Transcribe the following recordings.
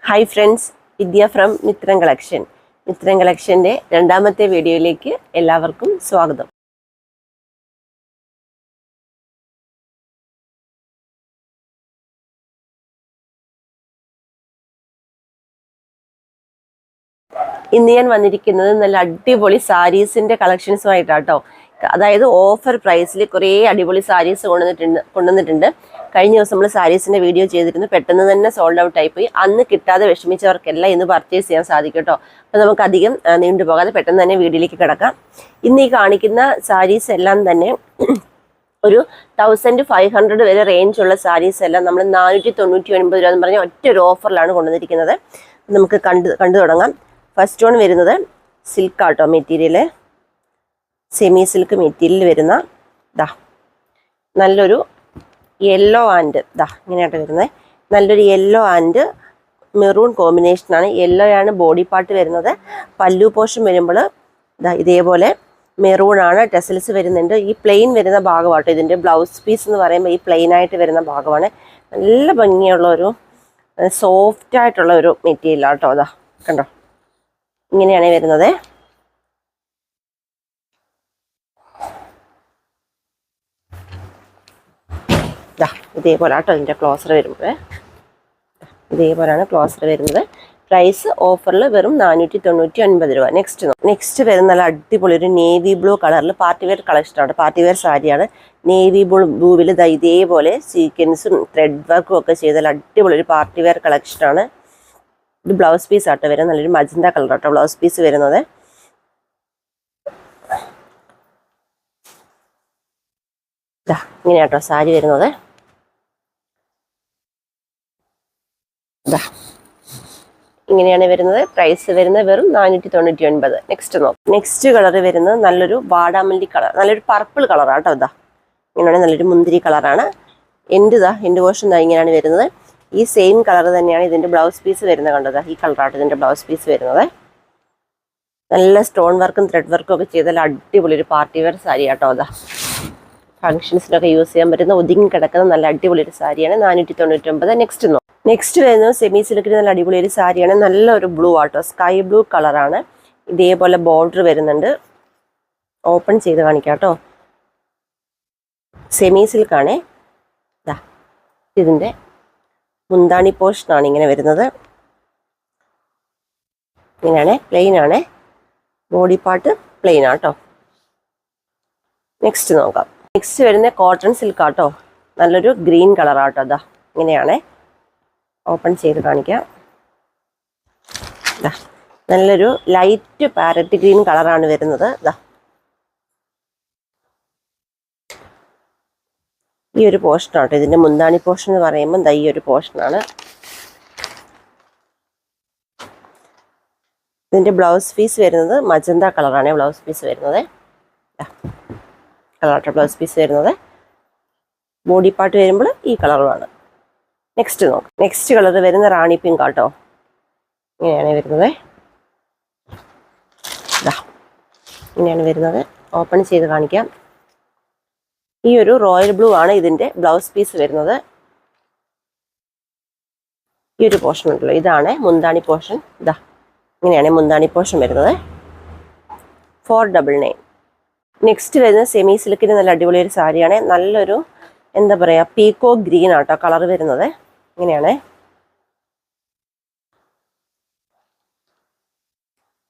Hi friends, Vidya from Mithram collection. Mithram കളക്ഷൻ്റെ രണ്ടാമത്തെ വീഡിയോയിലേക്ക് എല്ലാവർക്കും സ്വാഗതം. ഇന്ന് ഞാൻ വന്നിരിക്കുന്നത് നല്ല അടിപൊളി സാരീസിൻ്റെ കളക്ഷൻസുമായിട്ടാട്ടോ. അതായത് ഓഫർ പ്രൈസിൽ കുറേ അടിപൊളി സാരീസ് കൊണ്ടുവന്നിട്ടുണ്ട്. കഴിഞ്ഞ ദിവസം നമ്മൾ സാരീസിൻ്റെ വീഡിയോ ചെയ്തിരുന്നു. പെട്ടെന്ന് തന്നെ സോൾഡ് ഔട്ട് ആയിപ്പോയി. അന്ന് കിട്ടാതെ വിഷമിച്ചവർക്കെല്ലാം ഇന്ന് പർച്ചേസ് ചെയ്യാൻ സാധിക്കും കേട്ടോ. അപ്പോൾ നമുക്ക് അധികം നീണ്ടുപോകാതെ പെട്ടെന്ന് തന്നെ വീഡിയോയിലേക്ക് കിടക്കാം. ഇന്ന് ഈ കാണിക്കുന്ന സാരീസ് എല്ലാം തന്നെ ഒരു 1500 വരെ റേഞ്ചുള്ള സാരീസ് എല്ലാം നമ്മൾ 499 രൂപ എന്ന് പറഞ്ഞാൽ ഒറ്റ ഒരു ഓഫറിലാണ് കൊണ്ടുവന്നിരിക്കുന്നത്. നമുക്ക് കണ്ടു തുടങ്ങാം. ഫസ്റ്റ് വൺ വരുന്നത് സിൽക്ക് ആട്ടോ, മെറ്റീരിയൽ സെമി സിൽക്ക് മെറ്റീരിയൽ വരുന്ന നല്ലൊരു യെല്ലോ ആൻഡ് ഇങ്ങനെയായിട്ട് വരുന്നത്. നല്ലൊരു യെല്ലോ ആൻഡ് മെറൂൺ കോമ്പിനേഷനാണ്. യെല്ലോ ആണ് ബോഡി പാർട്ട് വരുന്നത്. പല്ലു പോർഷൻ വരുമ്പോൾ ഇതേപോലെ മെറൂൺ ആണ്. ടെസൽസ് വരുന്നുണ്ട്. ഈ പ്ലെയിൻ വരുന്ന ഭാഗമാട്ടോ ഇതിൻ്റെ ബ്ലൗസ് പീസ് എന്ന് പറയുമ്പോൾ ഈ പ്ലെയിൻ ആയിട്ട് വരുന്ന ഭാഗമാണ്. നല്ല ഭംഗിയുള്ള ഒരു സോഫ്റ്റ് ആയിട്ടുള്ള ഒരു മെറ്റീരിയൽ ആട്ടോ. കണ്ടോ, ഇങ്ങനെയാണ് വരുന്നത്. ഇതേപോലെ ആട്ടോ ഇതിൻ്റെ ക്ലോസർ വരുമ്പോൾ ഇതേപോലെയാണ് ക്ലോസർ വരുന്നത്. പ്രൈസ് ഓഫറിൽ വെറും 499 രൂപ. നെക്സ്റ്റ് വരുന്ന നല്ല അടിപൊളി ഒരു നേവി ബ്ലൂ കളറിൽ പാർട്ടി വെയർ കളക്ഷനാണ്. പാർട്ടി വെയർ സാരിയാണ്. നേവി ബ്ലൂവിൽ ഇതേപോലെ സീക്വൻസും ത്രെഡ് വർക്കും ഒക്കെ ചെയ്ത അടിപൊളി ഒരു പാർട്ടി വെയർ കളക്ഷനാണ്. ഇത് ബ്ലൗസ് പീസ് ആട്ടോ വരുന്നത്. നല്ലൊരു മജന്ത കളർ ആട്ടോ ബ്ലൗസ് പീസ് വരുന്നത്. ഇങ്ങനെയാട്ടോ സാരി വരുന്നത്. ഇങ്ങനെയാണ് വരുന്നത്. പ്രൈസ് വരുന്നത് വെറും 499. നെക്സ്റ്റ് കളർ വരുന്നത് നല്ലൊരു വാടാമല്ലി കളർ, നല്ലൊരു പർപ്പിൾ കളറാട്ടോ. ഇങ്ങനെയാണ് നല്ലൊരു മുന്തിരി കളറാണ്. എൻഡ് പോർഷൻ ഇങ്ങനെയാണ് വരുന്നത്. ഈ സെയിം കളർ തന്നെയാണ് ഇതിൻ്റെ ബ്ലൗസ് പീസ് വരുന്നത്. കണ്ടത് ഈ കളറാട്ടോ ഇതിൻ്റെ ബ്ലൗസ് പീസ് വരുന്നത്. നല്ല സ്റ്റോൺ വർക്കും ത്രെഡ് വർക്കും ഒക്കെ ചെയ്താൽ അടിപൊളി ഒരു പാർട്ടി വെയർ സാരി ആട്ടോ. ഫംഗ്ഷൻസിനൊക്കെ യൂസ് ചെയ്യാൻ പറ്റുന്ന ഒതുങ്ങി കിടക്കുന്ന നല്ല അടിപൊളി ഒരു സാരിയാണ്. 499. നെക്സ്റ്റ് വരുന്നത് സെമി സിൽക്കിന് നല്ല അടിപൊളി ഒരു സാരിയാണ്. നല്ലൊരു ബ്ലൂ ആട്ടോ, സ്കൈ ബ്ലൂ കളറാണ്. ഇതേപോലെ ബോർഡർ വരുന്നുണ്ട്. ഓപ്പൺ ചെയ്ത് കാണിക്കാം കേട്ടോ. സെമി സിൽക്കാണ്. ഇതിൻ്റെ മുന്താണി പോർഷനാണ് ഇങ്ങനെ വരുന്നത്. ഇങ്ങനെയാണ്, പ്ലെയിൻ ആണ്. ബോഡി പാർട്ട് പ്ലെയിൻ ആട്ടോ. നെക്സ്റ്റ് നോക്കാം. നെക്സ്റ്റ് വരുന്ന കോട്ടൺ സിൽക്ക് ആട്ടോ. നല്ലൊരു ഗ്രീൻ കളറാട്ടോ. ഇങ്ങനെയാണ്. ഓപ്പൺ ചെയ്ത് കാണിക്കാം. നല്ലൊരു ലൈറ്റ് പാരറ്റ് ഗ്രീൻ കളറാണ് വരുന്നത്. ഈ ഒരു പോർഷനാട്ടോ ഇതിൻ്റെ മുന്താണി പോർഷൻ എന്ന് പറയുമ്പോൾ ഈ ഒരു പോർഷനാണ്. ഇതിൻ്റെ ബ്ലൗസ് പീസ് വരുന്നത് മജന്ത കളറാണ്. ബ്ലൗസ് പീസ് വരുന്നത് കളറാട്ടോ ബ്ലൗസ് പീസ് വരുന്നത്. ബോഡി പാർട്ട് വരുമ്പോൾ ഈ കളറുമാണ്. നെക്സ്റ്റ് നോക്കാം. നെക്സ്റ്റ് കളർ വരുന്ന റാണി പിങ്ക് ആട്ടോ. ഇങ്ങനെയാണ് വരുന്നത്. ഇങ്ങനെയാണ് വരുന്നത്. ഓപ്പൺ ചെയ്ത് കാണിക്കാം. ഈ ഒരു റോയൽ ബ്ലൂ ആണ് ഇതിൻ്റെ ബ്ലൗസ് പീസ് വരുന്നത്. ഈ ഒരു പോർഷൻ ഉണ്ടല്ലോ, ഇതാണ് മുന്താണി പോർഷൻ. ഇങ്ങനെയാണ് മുന്താണി പോർഷൻ വരുന്നത്. 499. നെക്സ്റ്റ് വരുന്നത് സെമി സിൽക്കിന് നല്ല അടിപൊളി ഒരു സാരിയാണ്. നല്ലൊരു എന്താ പറയുക, പീക്കോ ഗ്രീൻ ആട്ടോ കളർ വരുന്നത്. ഇങ്ങനെയാണ്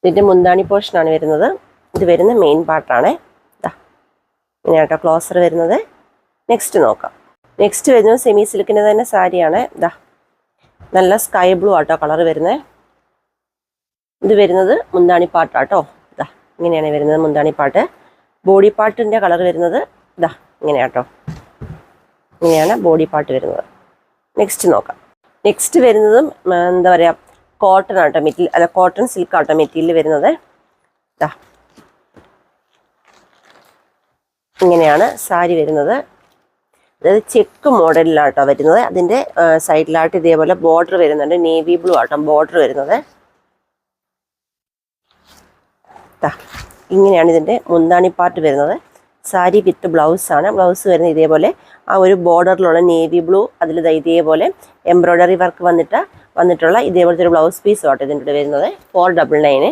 ഇതിൻ്റെ മുന്താണി പോർഷനാണ് വരുന്നത്. ഇത് വരുന്ന മെയിൻ പാർട്ടാണ്. ഇങ്ങനെയാട്ടോ ക്ലോസർ വരുന്നത്. നെക്സ്റ്റ് നോക്കാം. നെക്സ്റ്റ് വരുന്നത് സെമി സിൽക്കിൻ്റെ തന്നെ സാരിയാണ്. നല്ല സ്കൈ ബ്ലൂ ആട്ടോ കളർ വരുന്നത്. ഇത് വരുന്നത് മുന്താണി പാർട്ടാട്ടോ. ഇങ്ങനെയാണ് വരുന്നത് മുന്താണി പാർട്ട്. ബോഡി പാർട്ടിൻ്റെ കളർ വരുന്നത് ഇങ്ങനെയാട്ടോ. ഇങ്ങനെയാണ് ബോഡി പാർട്ട് വരുന്നത്. നെക്സ്റ്റ് നോക്കാം. നെക്സ്റ്റ് വരുന്നതും എന്താ പറയുക, കോട്ടൺ ആട്ടോ മെറ്റീരിയൽ, അല്ല കോട്ടൺ സിൽക്ക് ആട്ടോ മെറ്റീരിയൽ വരുന്നത്. ഇങ്ങനെയാണ് സാരി വരുന്നത്. അതായത് ചെക്ക് മോഡലിലാട്ടോ വരുന്നത്. അതിൻ്റെ സൈഡിലായിട്ട് ഇതേപോലെ ബോർഡർ വരുന്നുണ്ട്. നേവി ബ്ലൂ ആട്ടോ ബോർഡർ വരുന്നത്. ഇങ്ങനെയാണ് ഇതിൻ്റെ മുന്താണി പാർട്ട് വരുന്നത്. സാരി വിത്ത് ബ്ലൗസാണ്. ബ്ലൗസ് വരുന്നത് ഇതേപോലെ ആ ഒരു ബോർഡറിലുള്ള നേവി ബ്ലൂ, അതിൽ ഇതേപോലെ എംബ്രോയ്ഡറി വർക്ക് വന്നിട്ട് വന്നിട്ടുള്ള ഇതേപോലത്തെ ഒരു ബ്ലൗസ് പീസ് ആട്ടോ ഇതിൻ്റെ കൂടെ വരുന്നത് 499.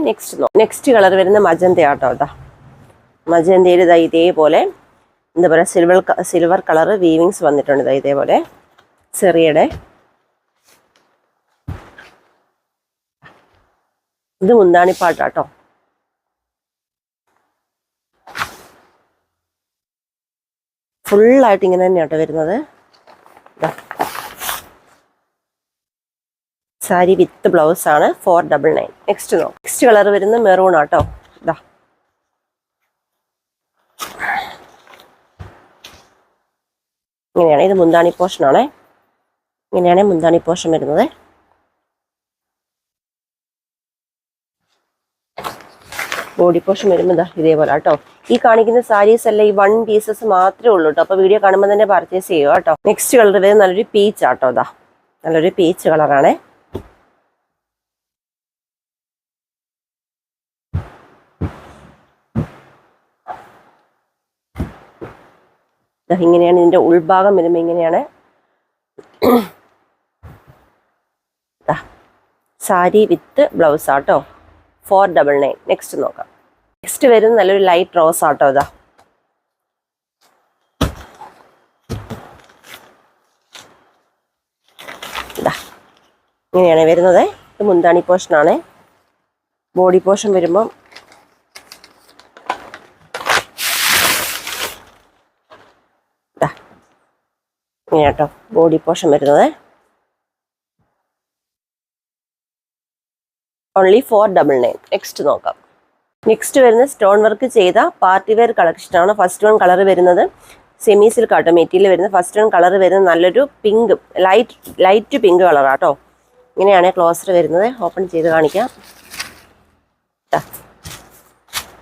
നെക്സ്റ്റ് കളർ വരുന്ന മജന്ത ആട്ടോ. ഇതാ മജന്തയിൽ ഇതാ ഇതേപോലെ എന്താ പറയുക സിൽവർ കളർ വീവിങ്സ് വന്നിട്ടുണ്ട്. ഇതാ ഇതേപോലെ ചെറിയുടെ ഇത് മുന്താണിപ്പാട്ടാട്ടോ. ഫുള്ളായിട്ട് ഇങ്ങനെ തന്നെയാട്ടോ വരുന്നത്. സാരി വിത്ത് ബ്ലൗസ് ആണ് 499. നെക്സ്റ്റ് കളർ വരുന്ന മെറൂൺ ആട്ടോ. ഇതാ ഇങ്ങനെയാണ് ഇത് മുന്താണി പോർഷനാണ്. ഇങ്ങനെയാണ് മുന്താണി പോർഷൻ വരുന്നത്. ബോഡി പോർഷൻ വരുമ്പോൾ ഇതാ ഇതേപോലെ കേട്ടോ. ഈ കാണിക്കുന്ന സാരീസ് എല്ലാം ഈ 1 പീസസ് മാത്രമേ ഉള്ളൂ കേട്ടോ. അപ്പോൾ വീഡിയോ കാണുമ്പോൾ തന്നെ പർച്ചേസ് ചെയ്യുക കേട്ടോ. നെക്സ്റ്റ് കളർ വരുന്നത് നല്ലൊരു പീച്ച് ആട്ടോ. ഇതാ നല്ലൊരു പീച്ച് കളറാണ്. ഇങ്ങനെയാണ് ഇതിൻ്റെ ഉൾഭാഗം വരുമ്പോൾ ഇങ്ങനെയാണ്. സാരി വിത്ത് ബ്ലൗസ് ആട്ടോ 499. നെക്സ്റ്റ് നോക്കാം. നെക്സ്റ്റ് വരുന്നത് നല്ലൊരു ലൈറ്റ് റോസ് ആട്ടോ. ഇതാ ഇങ്ങനെയാണ് വരുന്നത്. ഇത് മുന്താണി പോർഷനാണ്. ബോഡി പോർഷൻ വരുമ്പം ഇങ്ങനെ കേട്ടോ ബോഡി പോർഷൻ വരുന്നത്. ഓൺലി 499. നെക്സ്റ്റ് നോക്കാം. നെക്സ്റ്റ് വരുന്ന സ്റ്റോൺ വർക്ക് ചെയ്ത പാർട്ടി വെയർ കളക്ഷനാണ്. ഫസ്റ്റ് വൺ കളർ വരുന്നത് സെമി സിൽക്ക് ആട്ടോ മെറ്റീരിയൽ വരുന്നത്. ഫസ്റ്റ് വൺ കളർ വരുന്നത് നല്ലൊരു പിങ്ക് ലൈറ്റ് പിങ്ക് കളറാട്ടോ. ഇങ്ങനെയാണ് ക്ലോസർ വരുന്നത്. ഓപ്പൺ ചെയ്ത് കാണിക്കാം.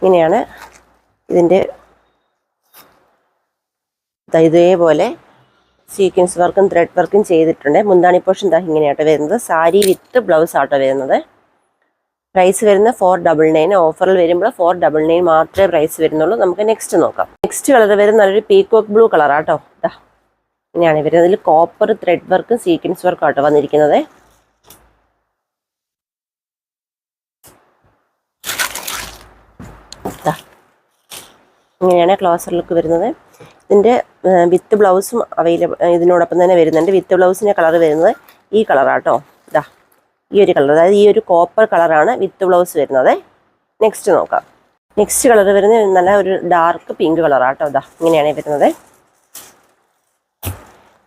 ഇങ്ങനെയാണ് ഇതിൻ്റെ ഇതേപോലെ സീക്വൻസ് വർക്കും ത്രെഡ് വർക്കും ചെയ്തിട്ടുണ്ട്. മുന്താണി പോർഷൻ ഇങ്ങനെയാട്ടോ വരുന്നത്. സാരി വിത്ത് ബ്ലൗസ് ആട്ടോ വരുന്നത്. പ്രൈസ് വരുന്നത് 499. ഓഫറിൽ വരുമ്പോൾ 499 മാത്രമേ പ്രൈസ് വരുന്നുള്ളൂ. നമുക്ക് നെക്സ്റ്റ് നോക്കാം. നെക്സ്റ്റ് കളർ വരുന്നത് നല്ലൊരു പീകോക്ക് ബ്ലൂ കളറാട്ടോ. ഇങ്ങനെയാണ് വരുന്നത്. ഇതിൽ കോപ്പർ ത്രെഡ് വർക്കും സീക്വൻസ് വർക്കും ആട്ടോ വന്നിരിക്കുന്നത്. ഇങ്ങനെയാണ് ക്ലോസർ ലുക്ക് വരുന്നത്. ഇതിൻ്റെ വിത്ത് ബ്ലൗസും അവൈലബിൾ ഇതിനോടൊപ്പം തന്നെ വരുന്നുണ്ട്. വിത്ത് ബ്ലൗസിൻ്റെ കളർ വരുന്നത് ഈ കളറാട്ടോ. ഈ ഒരു കളർ, അതായത് ഈ ഒരു കോപ്പർ കളറാണ് വിത്ത് ബ്ലൗസ് വരുന്നത്. നെക്സ്റ്റ് നോക്കാം. നെക്സ്റ്റ് കളർ വരുന്നത് നല്ല ഒരു ഡാർക്ക് പിങ്ക് കളറാട്ടോ. ഇങ്ങനെയാണ് വരുന്നത്.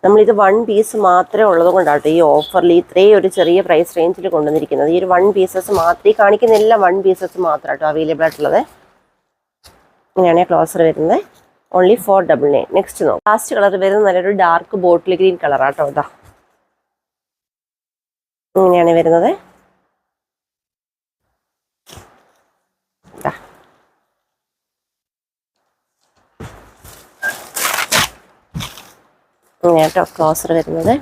നമ്മളിത് 1 പീസ് മാത്രമേ ഉള്ളത് കൊണ്ടാട്ടോ ഈ ഓഫറിൽ ഇത്രയും ഒരു ചെറിയ പ്രൈസ് റേഞ്ചിൽ കൊണ്ടുവന്നിരിക്കുന്നത്. ഈ ഒരു 1 പീസസ് മാത്രമേ കാണിക്കുന്ന എല്ലാം 1 പീസസ് മാത്രമാട്ടോ അവൈലബിൾ ആയിട്ടുള്ളത്. ഇങ്ങനെയാണ് ക്ലോസർ വരുന്നത്. ഓൺലി 499. നെക്സ്റ്റ് നോക്കാം. ലാസ്റ്റ് കളർ വരുന്നത് നല്ലൊരു ഡാർക്ക് ബോട്ടിൽ ഗ്രീൻ കളറാട്ടോ. ഇങ്ങനെയാണ് വരുന്നത്. ഇങ്ങനെയാട്ടോ ക്ലോസർ വരുന്നത്.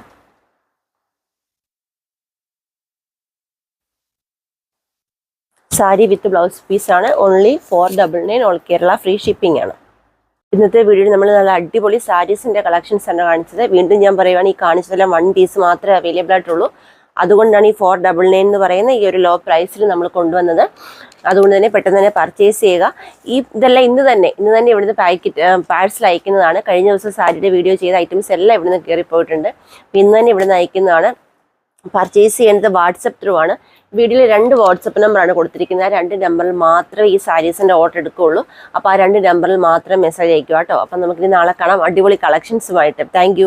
സാരി വിത്ത് ബ്ലൗസ് പീസാണ്. Only 499. All Kerala free shipping ആണ്. ഇന്നത്തെ വീഡിയോയിൽ നമ്മൾ നല്ല അടിപൊളി സാരീസിൻ്റെ കളക്ഷൻസ് ആണ് കാണിച്ചത്. വീണ്ടും ഞാൻ പറയുവാണ്, ഈ കാണിച്ചതെല്ലാം 1 പീസ് മാത്രമേ അവൈലബിൾ ആയിട്ടുള്ളൂ. അതുകൊണ്ടാണ് ഈ 499 എന്ന് പറയുന്ന ഈ ഒരു ലോ പ്രൈസിൽ നമ്മൾ കൊണ്ടുവന്നത്. അതുകൊണ്ട് തന്നെ പെട്ടെന്ന് തന്നെ പർച്ചേസ് ചെയ്യുക. ഇതെല്ലാം ഇന്ന് തന്നെ ഇവിടുന്ന് പാഴ്സൽ അയക്കുന്നതാണ്. കഴിഞ്ഞ ദിവസം സാരിയുടെ വീഡിയോ ചെയ്ത ഐറ്റംസ് എല്ലാം ഇവിടുന്ന് കയറിപ്പോയിട്ടുണ്ട്. ഇന്ന് തന്നെ ഇവിടുന്ന് അയക്കുന്നതാണ്. പർച്ചേസ് ചെയ്യേണ്ടത് വാട്സപ്പ് ത്രൂ ആണ്. വീഡിയോയിൽ 2 വാട്സപ്പ് നമ്പറാണ് കൊടുത്തിരിക്കുന്നത്. ആ 2 നമ്പറിൽ മാത്രമേ ഈ സാരീസിൻ്റെ ഓർഡർ എടുക്കുകയുള്ളൂ. അപ്പോൾ ആ 2 നമ്പറിൽ മാത്രം മെസ്സേജ് അയക്കുക കേട്ടോ. അപ്പം നമുക്കിനി നാളെ കാണാം അടിപൊളി കളക്ഷൻസുമായിട്ട്. താങ്ക്